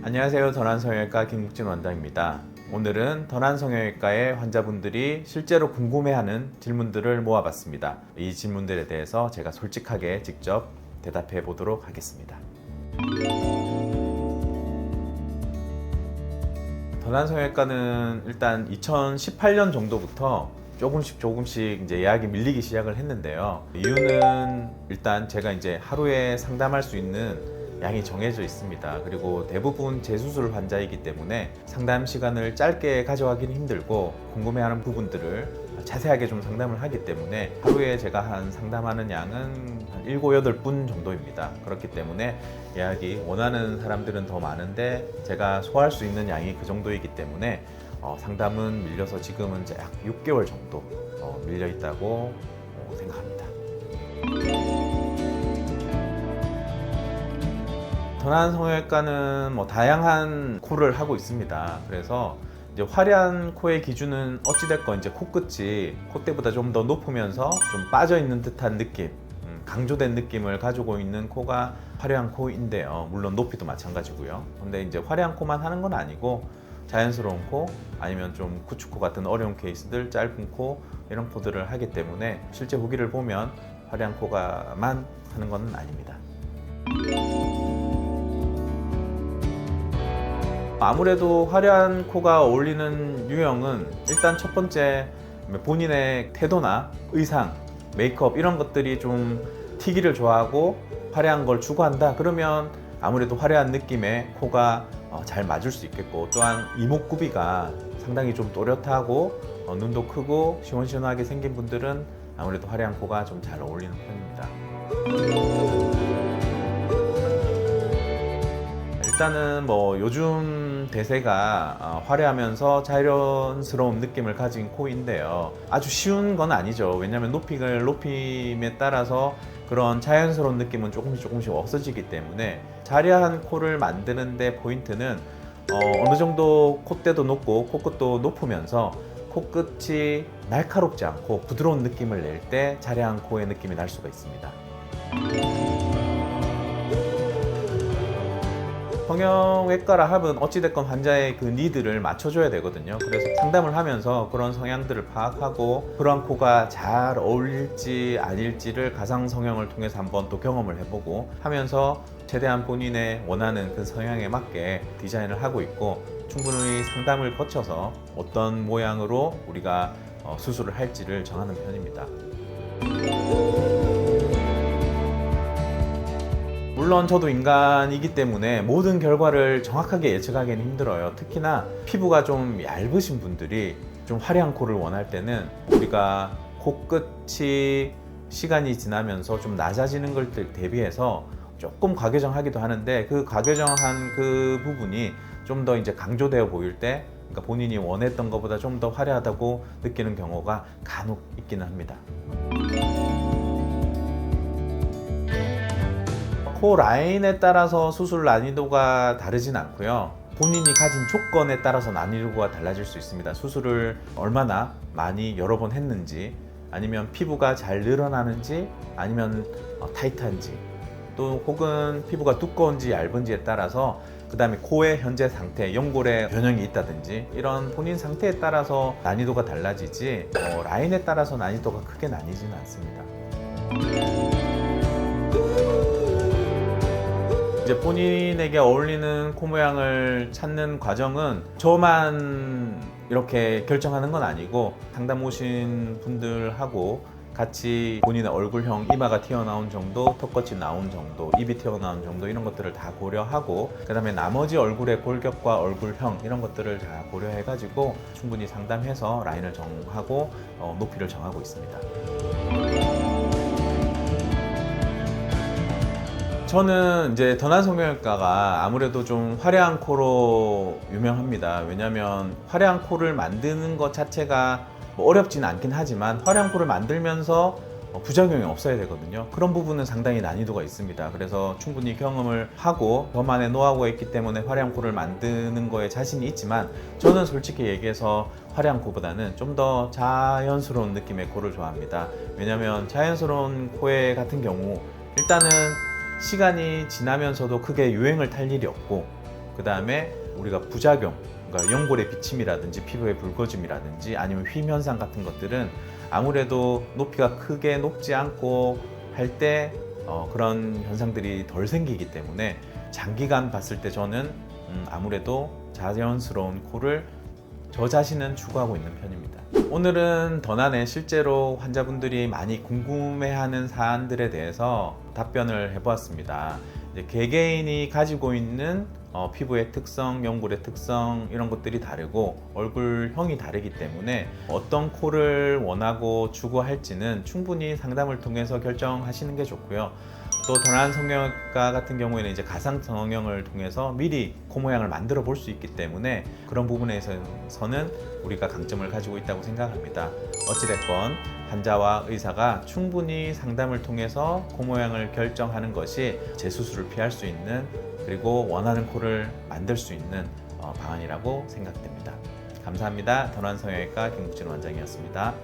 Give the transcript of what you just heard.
안녕하세요. 던한성형외과 김국진 원장입니다. 오늘은 던한성형외과의 환자분들이 실제로 궁금해하는 질문들을 모아봤습니다. 이 질문들에 대해서 제가 솔직하게 직접 대답해 보도록 하겠습니다. 던한성형외과는 일단 2018년 정도부터 조금씩 이제 예약이 밀리기 시작을 했는데요. 이유는 일단 제가 이제 하루에 상담할 수 있는 양이 정해져 있습니다. 그리고 대부분 재수술 환자이기 때문에 상담 시간을 짧게 가져가기는 힘들고 궁금해하는 부분들을 자세하게 좀 상담을 하기 때문에 하루에 제가 한 상담하는 양은 한 7, 8분 정도입니다. 그렇기 때문에 예약이 원하는 사람들은 더 많은데 제가 소화할 수 있는 양이 그 정도이기 때문에 상담은 밀려서 지금은 이제 약 6개월 정도 밀려 있다고 생각합니다. 던한성형외과는 다양한 코를 하고 있습니다. 그래서 이제 화려한 코의 기준은 어찌됐건 이제 코끝이 콧대보다 좀 더 높으면서 좀 빠져 있는 듯한 느낌, 강조된 느낌을 가지고 있는 코가 화려한 코인데요. 물론 높이도 마찬가지고요. 근데 이제 화려한 코만 하는 건 아니고 자연스러운 코, 아니면 좀 구축코 같은 어려운 케이스들, 짧은 코 이런 코들을 하기 때문에 실제 후기를 보면 화려한 코가만 하는 건 아닙니다. 아무래도 화려한 코가 어울리는 유형은 일단 첫 번째 본인의 태도나 의상, 메이크업 이런 것들이 좀 튀기를 좋아하고 화려한 걸 추구한다 그러면 아무래도 화려한 느낌의 코가 잘 맞을 수 있겠고, 또한 이목구비가 상당히 좀 또렷하고 눈도 크고 시원시원하게 생긴 분들은 아무래도 화려한 코가 좀 잘 어울리는 편입니다. 일단은 요즘 대세가 화려하면서 자연스러운 느낌을 가진 코인데요. 아주 쉬운 건 아니죠. 왜냐하면 높이를 높임에 따라서 그런 자연스러운 느낌은 조금씩 없어지기 때문에 자리한 코를 만드는데 포인트는 어느 정도 콧대도 높고 코끝도 높으면서 코끝이 날카롭지 않고 부드러운 느낌을 낼 때 자리한 코의 느낌이 날 수가 있습니다. 성형외과라 하면 어찌됐건 환자의 그 니드를 맞춰줘야 되거든요. 그래서 상담을 하면서 그런 성향들을 파악하고 그런 코가 잘 어울릴지 아닐지를 가상 성형을 통해서 한번 또 경험을 해보고 하면서 최대한 본인의 원하는 그 성향에 맞게 디자인을 하고 있고, 충분히 상담을 거쳐서 어떤 모양으로 우리가 수술을 할지를 정하는 편입니다. 물론 저도 인간이기 때문에 모든 결과를 정확하게 예측하기는 힘들어요. 특히나 피부가 좀 얇으신 분들이 좀 화려한 코를 원할 때는 우리가 코끝이 시간이 지나면서 좀 낮아지는 걸 대비해서 조금 과교정하기도 하는데, 그 과교정한 그 부분이 좀 더 이제 강조되어 보일 때, 그러니까 본인이 원했던 것보다 좀 더 화려하다고 느끼는 경우가 간혹 있기는 합니다. 코 라인에 따라서 수술 난이도가 다르진 않고요. 본인이 가진 조건에 따라서 난이도가 달라질 수 있습니다. 수술을 얼마나 많이 여러 번 했는지, 아니면 피부가 잘 늘어나는지, 아니면 타이트한지, 또 혹은 피부가 두꺼운지 얇은지에 따라서, 그 다음에 코의 현재 상태, 연골에 변형이 있다든지 이런 본인 상태에 따라서 난이도가 달라지지 라인에 따라서 난이도가 크게 나뉘지는 않습니다. 이제 본인에게 어울리는 코 모양을 찾는 과정은 저만 이렇게 결정하는 건 아니고, 상담 오신 분들하고 같이 본인의 얼굴형, 이마가 튀어나온 정도, 턱끝이 나온 정도, 입이 튀어나온 정도 이런 것들을 다 고려하고, 그 다음에 나머지 얼굴의 골격과 얼굴형 이런 것들을 다 고려해가지고 충분히 상담해서 라인을 정하고 높이를 정하고 있습니다. 저는 이제 던한성형외과가 아무래도 좀 화려한 코로 유명합니다. 왜냐하면 화려한 코를 만드는 것 자체가 어렵지는 않긴 하지만 화려한 코를 만들면서 부작용이 없어야 되거든요. 그런 부분은 상당히 난이도가 있습니다. 그래서 충분히 경험을 하고 저만의 노하우가 있기 때문에 화려한 코를 만드는 거에 자신이 있지만, 저는 솔직히 얘기해서 화려한 코보다는 좀 더 자연스러운 느낌의 코를 좋아합니다. 왜냐하면 자연스러운 코에 같은 경우 일단은 시간이 지나면서도 크게 유행을 탈 일이 없고, 그 다음에 우리가 부작용, 그러니까 연골의 비침이라든지 피부의 붉어짐이라든지 아니면 휨 현상 같은 것들은 아무래도 높이가 크게 높지 않고 할 때 그런 현상들이 덜 생기기 때문에 장기간 봤을 때 저는 아무래도 자연스러운 코를 저 자신은 추구하고 있는 편입니다. 오늘은 더난에 실제로 환자분들이 많이 궁금해하는 사안들에 대해서 답변을 해보았습니다. 이제 개개인이 가지고 있는 피부의 특성, 연골의 특성 이런 것들이 다르고 얼굴형이 다르기 때문에 어떤 코를 원하고 추구할지는 충분히 상담을 통해서 결정하시는 게 좋고요. 또 더난 성형외과 같은 경우에는 이제 가상 성형을 통해서 미리 코 모양을 만들어 볼 수 있기 때문에 그런 부분에서는 우리가 강점을 가지고 있다고 생각합니다. 어찌됐건 환자와 의사가 충분히 상담을 통해서 코 모양을 결정하는 것이 재수술을 피할 수 있는 그리고 원하는 코를 만들 수 있는 방안이라고 생각됩니다. 감사합니다. 더난 성형외과 김국진 원장이었습니다.